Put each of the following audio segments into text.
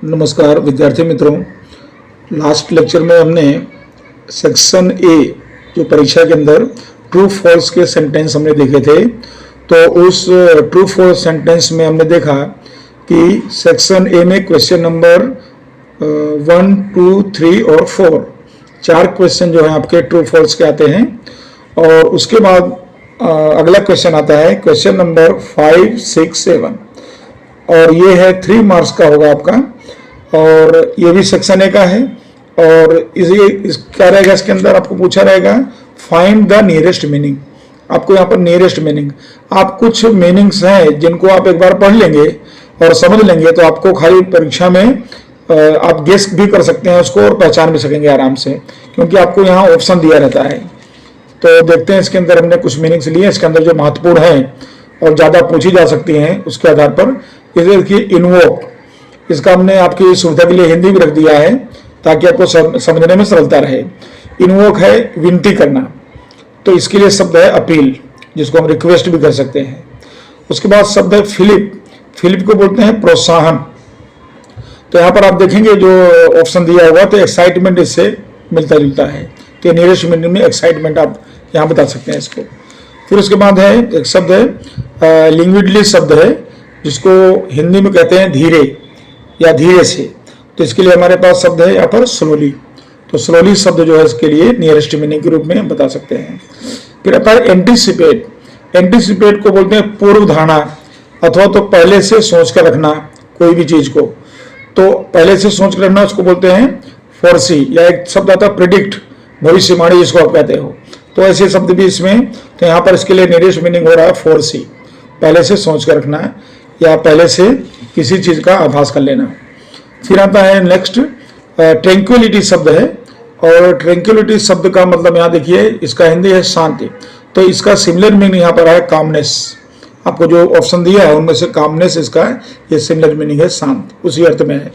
नमस्कार विद्यार्थी मित्रों, लास्ट लेक्चर में हमने सेक्शन ए जो परीक्षा के अंदर ट्रू फॉल्स के सेंटेंस हमने देखे थे। तो उस ट्रू फॉल्स सेंटेंस में हमने देखा कि सेक्शन ए में क्वेश्चन नंबर 1, 2, 3 और 4 चार क्वेश्चन जो है आपके ट्रू फॉल्स के आते हैं। और उसके बाद अगला क्वेश्चन आता है क्वेश्चन नंबर 5, 6, 7 और ये है 3 मार्क्स का होगा आपका, और ये भी सेक्शन ए का है। और क्या रहेगा इसके अंदर, आपको पूछा रहेगा फाइंड द नियरेस्ट मीनिंग। आपको यहाँ पर नियरेस्ट मीनिंग, आप कुछ मीनिंग्स हैं जिनको आप एक बार पढ़ लेंगे और समझ लेंगे तो आपको खाली परीक्षा में आप गेस भी कर सकते हैं उसको और पहचान भी सकेंगे आराम से, क्योंकि आपको यहाँ ऑप्शन दिया रहता है। तो देखते हैं इसके अंदर हमने कुछ मीनिंग्स लिए, इसके अंदर जो महत्वपूर्ण है और ज़्यादा पूछी जा सकती हैं उसके आधार पर। इसे देखिए इन्वोक, इसका हमने आपकी सुविधा के लिए हिंदी भी रख दिया है ताकि आपको समझने में सरलता रहे। इन्वोक है विनती करना, तो इसके लिए शब्द है अपील, जिसको हम रिक्वेस्ट भी कर सकते हैं। उसके बाद शब्द है फिलिप, फिलिप को बोलते हैं प्रोत्साहन। तो यहाँ पर आप देखेंगे जो ऑप्शन दिया हुआ तो एक्साइटमेंट इससे मिलता जुलता है, तो नियरेस्ट मीनिंग में एक्साइटमेंट आप यहाँ बता सकते हैं इसको। फिर उसके बाद है एक शब्द है लिंग्विडली शब्द है, जिसको हिंदी में कहते हैं धीरे या धीरे से। तो इसके लिए हमारे पास शब्द है यहाँ पर स्लोली, तो स्लोली शब्द जो है इसके लिए नियरेस्ट मीनिंग के रूप में हम बता सकते हैं। फिर आता है एंटीसिपेट, एंटीसिपेट को बोलते हैं पूर्व धारणा अथवा तो पहले से सोच कर रखना कोई भी चीज को, तो पहले से सोच कर रखना उसको बोलते हैं फोरसी। या एक शब्द आता है प्रिडिक्ट, भविष्यवाणी जिसको आप कहते हो, तो ऐसे शब्द भी इसमें। तो यहाँ पर इसके लिए नियरेस्ट मीनिंग हो रहा है फोरसी, पहले से सोच कर रखना है या पहले से किसी चीज का आभास कर लेना। फिर आता है नेक्स्ट ट्रैंक्विलिटी शब्द है, और ट्रैंक्विलिटी शब्द का मतलब यहाँ देखिए इसका हिंदी है शांति, तो इसका सिमिलर मीनिंग यहाँ पर है कामनेस। आपको जो ऑप्शन दिया है उनमें से कामनेस इसका है, ये सिमिलर मीनिंग है शांत, उसी अर्थ में है।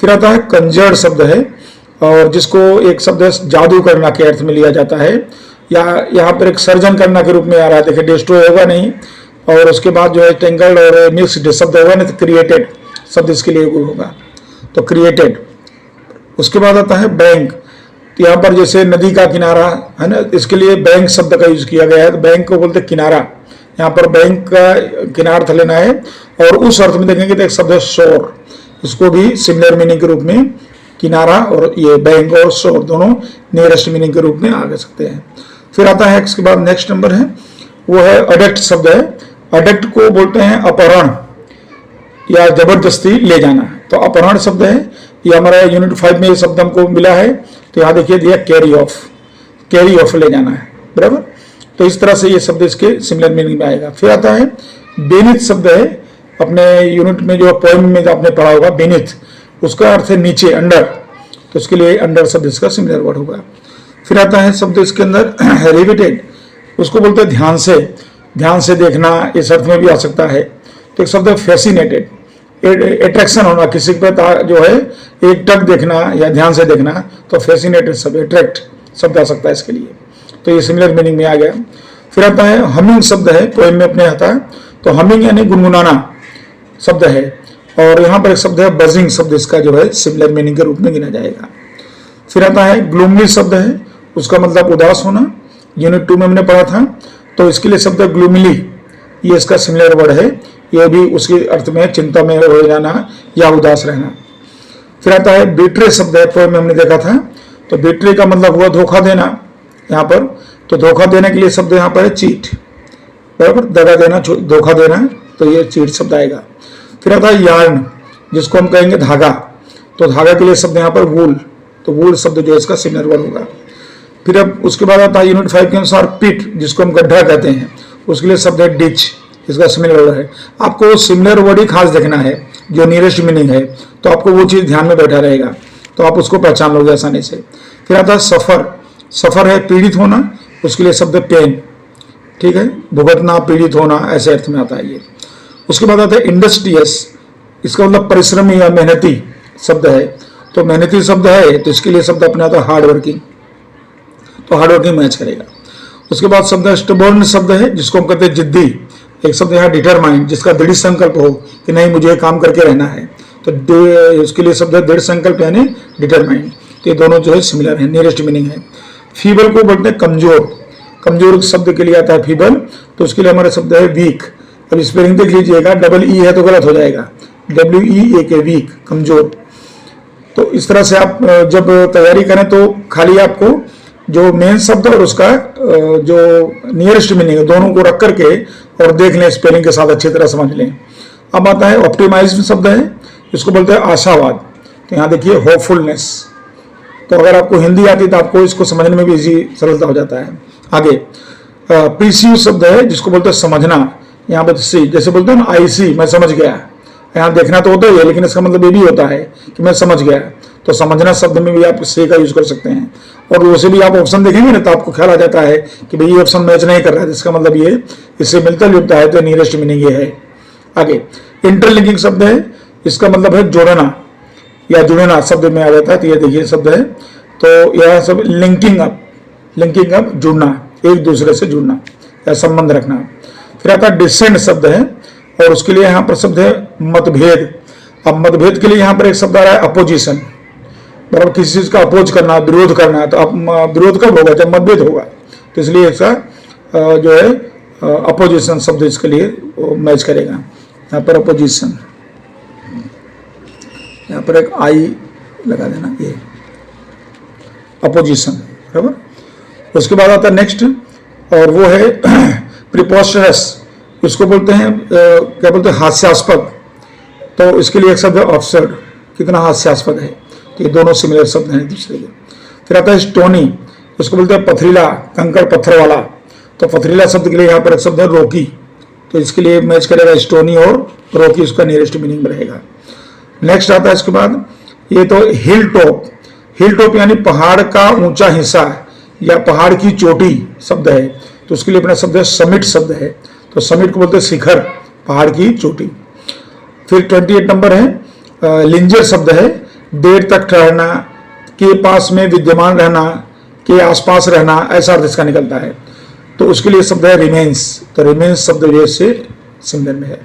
फिर आता है कंजर्ड शब्द है, और जिसको एक शब्द है जादू करना के अर्थ में लिया जाता है, या यहाँ पर एक सर्जन करना के रूप में आ रहा है। देखिए डिस्ट्रॉय होगा नहीं, और उसके बाद जो है टेंगल्ड और मिक्स्ड शब्द होगा नहीं, तो क्रिएटेड शब्द इसके लिए होगा, तो क्रिएटेड। उसके बाद आता है बैंक, तो यहाँ पर जैसे नदी का किनारा है ना, इसके लिए बैंक शब्द का यूज किया गया है। तो बैंक को बोलते हैं किनारा, यहाँ पर बैंक का किनारा लेना है। और उस अर्थ में देखेंगे तो एक शब्द है शोर, इसको भी सिमिलर मीनिंग के रूप में किनारा और ये बैंक और शोर दोनों नियरेस्ट मीनिंग के रूप में आ सकते हैं। फिर आता है इसके बाद नेक्स्ट नंबर है वो है अडक्ट शब्द है। अडक्ट को बोलते हैं अपहरण या जबरदस्ती ले जाना, तो अपहरण शब्द है। ये हमारा यूनिट 5 में ये शब्द हमको मिला है, तो यहाँ देखिए दिया कैरी ऑफ, कैरी ऑफ ले जाना है, बराबर। तो इस तरह से ये शब्द इसके सिमिलर मीनिंग में आएगा। फिर आता है बेनिथ शब्द है, अपने यूनिट में जो पोएम में जो आपने पढ़ा होगा बेनिथ, उसका अर्थ है नीचे, अंडर, तो उसके लिए अंडर शब्द इसका सिमिलर वर्ड होगा। फिर आता है शब्द इसके अंदर रिविटेड, उसको बोलते हैं ध्यान से, ध्यान से देखना, इस अर्थ में भी आ सकता है। तो एक शब्द है फैसिनेटेड, अट्रैक्शन होना, किसी पे जो है एक टक देखना या ध्यान से देखना, तो फैसिनेटेड शब्द अट्रैक्ट शब्द आ सकता है इसके लिए, तो ये सिमिलर मीनिंग में आ गया। फिर आता है हमिंग शब्द है, पोएम में अपने आता है, तो हमिंग यानी गुनगुनाना शब्द है। और यहाँ पर एक शब्द है बजिंग शब्द, इसका जो है सिमिलर मीनिंग के रूप में गिना जाएगा। फिर आता है ग्लूमली शब्द है, उसका मतलब उदास होना, यूनिट 2 में हमने पढ़ा था, तो इसके लिए शब्द है ग्लूमली, ये इसका सिमिलर वर्ड है, ये भी उसी अर्थ में चिंता में हो जाना या उदास रहना। फिर आता है बेट्रे शब्द है, पोएम में हमने देखा था, तो बेट्रे का मतलब हुआ धोखा देना यहाँ पर, तो धोखा देने के लिए शब्द यहाँ पर है चीट, बराबर, दगा देना, धोखा देना, तो ये चीट शब्द आएगा। फिर आता है यार्न, जिसको हम कहेंगे धागा, तो धागा के लिए शब्द यहाँ पर वूल, तो वूल शब्द जो है इसका सिमिलर वर्ड होगा। फिर अब उसके बाद आता है यूनिट 5 के अनुसार पिट, जिसको हम गड्ढा कहते हैं, उसके लिए शब्द है डिच, इसका सिमिलर वर्ड है। आपको सिमिलर वर्ड ही खास देखना है, जो नियरेस्ट मीनिंग है, तो आपको वो चीज़ ध्यान में बैठा रहेगा, तो आप उसको पहचान लोगे आसानी से। फिर आता है सफ़र, सफ़र है पीड़ित होना, उसके लिए शब्द पेन, ठीक है, भुगतना, पीड़ित होना, ऐसे अर्थ में आता है ये। उसके बाद आता है इंडस्ट्रियस, इसका मतलब परिश्रमी या मेहनती शब्द है, तो मेहनती शब्द है, तो इसके लिए शब्द अपने आता है हार्ड वर्किंग, तो हार्ड वर्किंग मैच करेगा। उसके बाद शब्द है स्टबर्न शब्द है, जिसको हम कहते हैं जिद्दी। एक शब्द यहाँ डिटरमाइंड, जिसका दृढ़ संकल्प हो कि नहीं मुझे काम करके रहना है, इसके लिए शब्द है दृढ़ संकल्प यानी डिटरमाइंड। तो ये दोनों जो है सिमिलर है, नियरेस्ट मीनिंग है। फीबल को बोलते हैं कमजोर, कमजोर शब्द के लिए आता है फीबल, तो उसके लिए हमारा शब्द है वीक। अब स्पेलिंग देख लीजिएगा, डबल ई है तो गलत हो जाएगा, WEAK वीक, कमजोर। तो इस तरह से आप जब तैयारी करें तो खाली आपको जो मेन शब्द और उसका जो नियरेस्ट मीनिंग है दोनों को रख करके और देख लें, स्पेलिंग के साथ अच्छी तरह समझ लें। अब आता है ऑप्टिमाइज्ड शब्द है, इसको बोलते हैं आशावाद। तो यहाँ देखिए होपफुलनेस। तो अगर आपको हिंदी आती है तो आपको इसको समझने में भी इजी सरलता हो जाता है। आगे प्रीसीव शब्द है जिसको बोलते हैं समझना। यहाँ पर सी, जैसे बोलते हैं ना IC, मैं समझ गया। यहाँ देखना तो होता ही है लेकिन इसका मतलब ये भी होता है कि मैं समझ गया। तो समझना शब्द में भी आप सी का यूज कर सकते हैं। और वैसे भी आप ऑप्शन देखेंगे ना तो आपको ख्याल आ जाता है कि भाई ये ऑप्शन मैच नहीं कर रहा है, इसका मतलब ये इससे मिलता जुलता है, तो नियरेस्ट मीनिंग ये है। आगे इंटरलिंकिंग शब्द है, इसका मतलब है जोड़ना या जुड़ना शब्द में आ जाता है। तो ये देखिए शब्द है, तो यह सब लिंकिंग अप जुड़ना, एक दूसरे से जुड़ना या संबंध रखना। फिर आता है डिसेंट शब्द है और उसके लिए यहाँ पर शब्द है मतभेद। अब मतभेद के लिए यहाँ पर एक शब्द आ रहा है अपोजिशन, बराबर किसी चीज का अपोज करना, विरोध करना। तो अब विरोध कब होगा, जब मतभेद होगा। तो इसलिए इसका जो है अपोजिशन शब्द इसके लिए मैच करेगा। यहाँ पर अपोजिशन, यहाँ पर एक आई लगा देना, ये अपोजिशन, बराबर। उसके बाद आता है नेक्स्ट, और वो है प्रिपोस्टरस। इसको बोलते हैं क्या बोलते हैं, हास्यास्पद। तो इसके लिए एक शब्द है ऑब्सर्ड, कितना हास्यास्पद है। तो ये दोनों सिमिलर शब्द हैं एक दूसरे के। फिर आता है स्टोनी, इसको बोलते हैं पथरीला, कंकड़ पत्थर वाला। तो पथरीला शब्द के लिए यहाँ पर एक शब्द है रोकी। तो इसके लिए मैच करेगा स्टोनी और रोकी, उसका नियरेस्ट मीनिंग में रहेगा। नेक्स्ट आता है इसके बाद, ये तो हिल टॉप। हिल टॉप यानी पहाड़ का ऊंचा हिस्सा या पहाड़ की चोटी शब्द है। तो उसके लिए अपना शब्द है समिट शब्द है। तो समिट को बोलते हैं शिखर, पहाड़ की चोटी। फिर 28 नंबर है लिंजर शब्द है, देर तक ठहरना, के पास में विद्यमान रहना, के आसपास रहना, ऐसा अर्थ इसका निकलता है। तो उसके लिए शब्द है रिमेन्स। तो रिमेन्स शब्द जो से सिमिलर में है।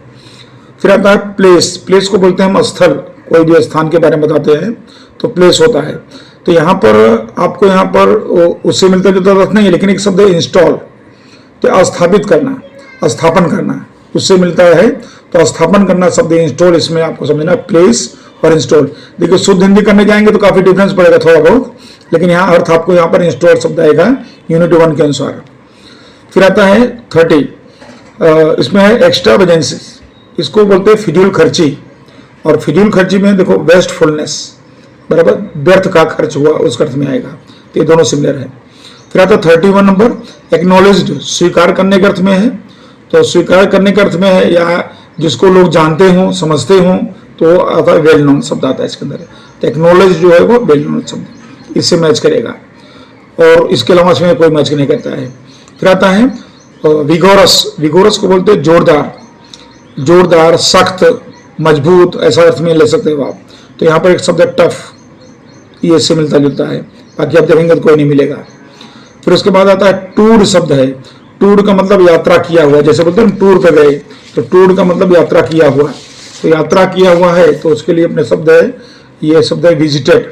फिर आता है प्लेस। प्लेस को बोलते हैं हम स्थल, कोई भी स्थान के बारे में बताते हैं तो प्लेस होता है। तो यहाँ पर आपको यहाँ पर उससे मिलता जुलता अर्थ नहीं है, लेकिन एक शब्द है इंस्टॉल। तो स्थापित करना, स्थापन करना, उससे मिलता है। तो स्थापन करना शब्द इंस्टॉल, इसमें आपको समझना प्लेस और इंस्टॉल। देखिए शुद्ध हिंदी करने जाएंगे तो काफी डिफरेंस पड़ेगा थोड़ा बहुत, लेकिन यहाँ अर्थ आपको यहाँ पर इंस्टॉल शब्द आएगा यूनिट 1 के अनुसार। फिर आता है 30, इसमें है एक्स्ट्रा वेजेंसी। इसको बोलते हैं फिजूल खर्ची। और फिजूल खर्ची में देखो वेस्टफुलनेस, बराबर व्यर्थ का खर्च हुआ, उस अर्थ में आएगा। तो ये दोनों सिमिलर है। फिर आता है 31 नंबर, एक्नॉलेज्ड, स्वीकार करने के अर्थ में है। तो स्वीकार करने के अर्थ में है या जिसको लोग जानते हों, समझते हों, तो आता है वेल नोन शब्द आता है इसके अंदर। तो एक्नॉलेज जो है वो वेल नोन शब्द, इससे मैच करेगा। और इसके अलावा इसमें कोई मैच नहीं करता है। फिर आता है विगोरस। विगोरस को बोलते हैं जोरदार, जोरदार, सख्त, मजबूत, ऐसा अर्थ में ले सकते हो आप। तो यहाँ पर एक शब्द है टफ, ये इससे मिलता जुलता है, बाकी आप देखेंगे तो कोई नहीं मिलेगा। फिर उसके बाद आता है टूर शब्द है। टूर का मतलब यात्रा किया हुआ, जैसे बोलते हैं टूर पे गए, तो टूर का मतलब यात्रा किया हुआ। तो यात्रा किया हुआ है तो उसके लिए अपने शब्द है, ये शब्द है विजिटेड।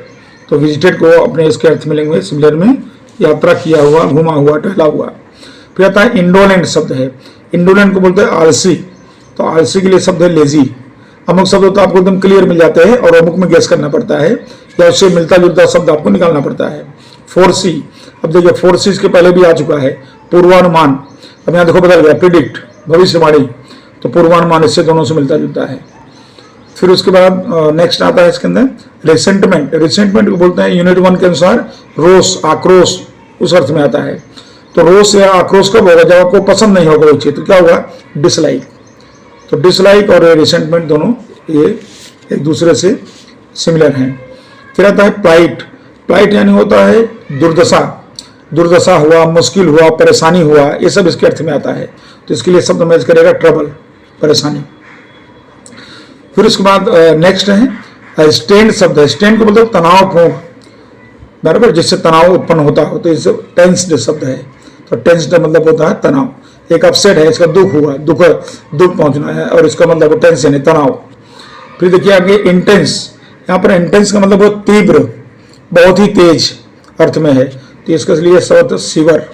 तो विजिटेड को अपने इसके अर्थ मिलेंगे सिमिलर में, यात्रा किया हुआ, घुमा हुआ, टहला हुआ। फिर आता है इंडोलेंट शब्द है। इंडोलेंट को बोलते हैं आलसी। तो आलसी के लिए शब्द है लेजी। अमुक शब्द तो आपको एकदम क्लियर मिल जाते हैं और अमुक में गेस करना पड़ता है या उससे मिलता जुलता शब्द आपको निकालना पड़ता है। फोरसी, अब देखिए फोरसी इसके पहले भी आ चुका है, पूर्वानुमान। अब यहाँ देखो बदल गया, प्रिडिक्ट, भविष्यवाणी। तो पूर्वानुमान इससे दोनों से मिलता जुलता है। फिर उसके बाद नेक्स्ट आता है इसके अंदर रिसेंटमेंट। रिसेंटमेंट को बोलते हैं यूनिट 1 के अनुसार रोष, आक्रोश, उस अर्थ में आता है। तो रोष या आक्रोश कब होगा, जब आपको पसंद नहीं होगा वो चीज, तो क्या होगा, डिसलाइक। तो डिसलाइक और रिसेंटमेंट दोनों ये एक दूसरे से सिमिलर हैं। फिर आता है प्लाइट। प्लाइट यानी होता है दुर्दशा, दुर्दशा हुआ, मुश्किल हुआ, परेशानी हुआ, ये सब इसके अर्थ में आता है। तो इसके लिए शब्द मैच करेगा ट्रबल, परेशानी। फिर उसके बाद नेक्स्ट है स्टेंड शब्द है। स्टेंड को मतलब तनावपूर्ण, बराबर, जिससे तनाव उत्पन्न होता हो। तो इसे टेंस्ड शब्द है। तो टेंस्ड मतलब होता है तनाव। एक अपसेट है, इसका दुख हुआ, दुख पहुंचना है, और इसका मतलब टेंशन है, तनाव। फिर देखिए आगे इंटेंस, यहाँ पर इंटेंस का मतलब वो तीव्र, बहुत ही तेज अर्थ में है, तो इसके लिए शब्द सीवर,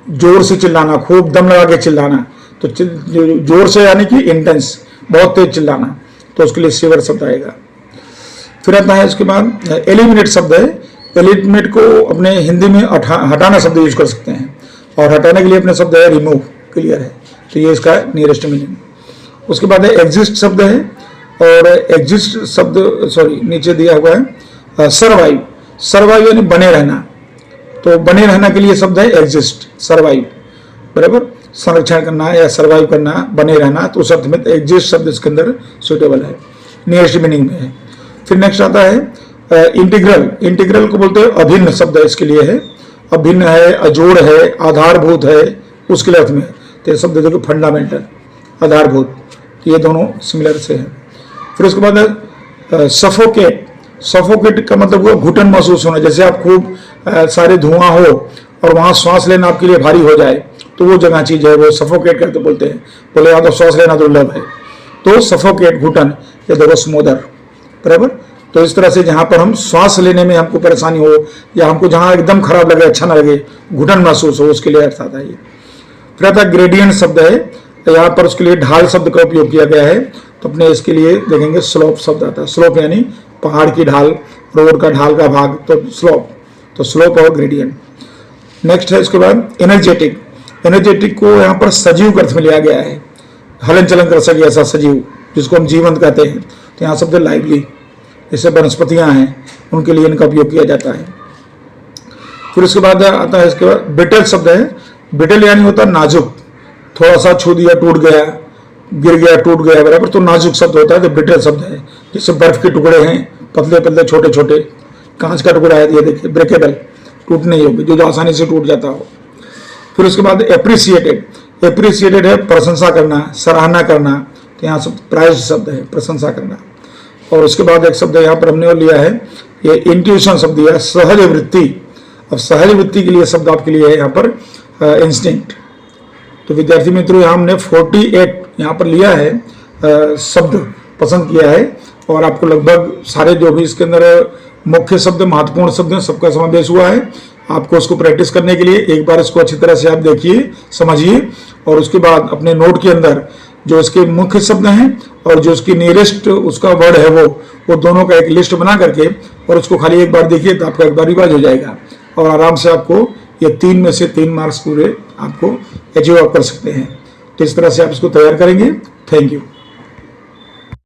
जोर से चिल्लाना, खूब दम लगा के चिल्लाना, तो जोर से यानी कि इंटेंस, बहुत तेज चिल्लाना, तो उसके लिए सीवर शब्द आएगा। फिर आता है उसके बाद एलिमिनेट शब्द है। एलिमिनेट को अपने हिंदी में हटाना शब्द यूज कर सकते हैं, और हटाने के लिए अपने शब्द है रिमूव, क्लियर है, तो ये इसका नियरेस्ट मीनिंग। उसके बाद है एग्जिस्ट शब्द है, और एग्जिस्ट शब्द नीचे दिया हुआ है सर्वाइव। सर्वाइव यानी बने रहना, तो बने रहना के लिए शब्द है एग्जिस्ट, सर्वाइव, बराबर, संरक्षण करना या सर्वाइव करना, बने रहना, तो उस अर्थ में एग्जिस्ट शब्द इसके अंदर सुटेबल है, नियरेस्ट मीनिंग में है। फिर नेक्स्ट आता है इंटीग्रल। इंटीग्रल को बोलते हैं अभिन्न शब्द है, इसके लिए है, अभिन्न है, अजोड़ है, आधारभूत है, उसके लिए अर्थ में, तो ये शब्द देखो फंडामेंटल, आधारभूत, ये दोनों सिमिलर से हैं। फिर उसके बाद सफोकेट। सफोकेट का मतलब हुआ घुटन महसूस होना, जैसे आप खूब सारे धुआं हो और वहां श्वास लेना आपके लिए भारी हो जाए, तो वो जगह चीज है, वो सफोकेट करके बोलते हैं, बोले या तो श्वास लेना दुर्लभ है, तो सफोकेट घुटन, ये देखो स्मोदर, बराबर। तो इस तरह से जहां पर हम श्वास लेने में हमको परेशानी हो, या हमको जहां एकदम खराब लगे, अच्छा ना लगे, घुटन महसूस हो, उसके लिए अर्थ आता है ये। फिर आता है ग्रेडियंट शब्द है, यहाँ पर उसके लिए ढाल शब्द का उपयोग किया गया है, तो अपने इसके लिए देखेंगे स्लोप शब्द आता है। स्लोप यानी पहाड़ की ढाल, रोड का ढाल का भाग, तो स्लोप, तो स्लोप और ग्रेडियंट। नेक्स्ट है इसके बाद एनर्जेटिक। एनर्जेटिक को यहाँ पर सजीव के अर्थ में लिया गया है, हलन चलन कर सके ऐसा सजीव, जिसको हम जीवंत कहते हैं, तो यहाँ शब्द लाइवली, जैसे वनस्पतियां हैं उनके लिए इनका उपयोग किया जाता है। फिर उसके बाद आता है इसके बाद ब्रिटल शब्द है। ब्रिटल यानी होता है नाजुक, थोड़ा सा छू दिया टूट गया, गिर गया टूट गया, बराबर, तो नाजुक शब्द होता है, तो ब्रिटल शब्द है। जैसे बर्फ के टुकड़े हैं, पतले पतले छोटे छोटे, कांच का टुकड़ा है, ये देखिए ब्रेकेबल, टूट नहीं होगी, जो आसानी से टूट जाता हो। फिर उसके बाद एप्रिसिएटेड। एप्रिसिएटेड है प्रशंसा करना, सराहना करना, तो यहाँ सब प्राइज शब्द है, प्रशंसा करना। और उसके बाद एक शब्द यहाँ पर हमने और लिया है, ये इंट्यूशन शब्द दिया है, सहज वृत्ति। अब सहज वृत्ति के लिए शब्द आपके लिए है यहाँ पर इंस्टिंक्ट। तो विद्यार्थी मित्रों, यहाँ हमने 48 यहाँ पर लिया है शब्द पसंद किया है, और आपको लगभग सारे जो भी इसके अंदर मुख्य शब्द, महत्वपूर्ण शब्द हैं, सबका समावेश हुआ है। आपको उसको प्रैक्टिस करने के लिए एक बार इसको अच्छी तरह से आप देखिए, समझिए, और उसके बाद अपने नोट के अंदर जो इसके मुख्य शब्द हैं और जो उसकी नियरेस्ट उसका वर्ड है वो दोनों का एक लिस्ट बना करके, और उसको खाली एक बार देखिए, तो आपका एक बार रिवाइज हो जाएगा, और आराम से आपको ये 3 में से 3 मार्क्स पूरे आपको अचीव कर सकते हैं। तो इस तरह से आप इसको तैयार करेंगे। Thank you.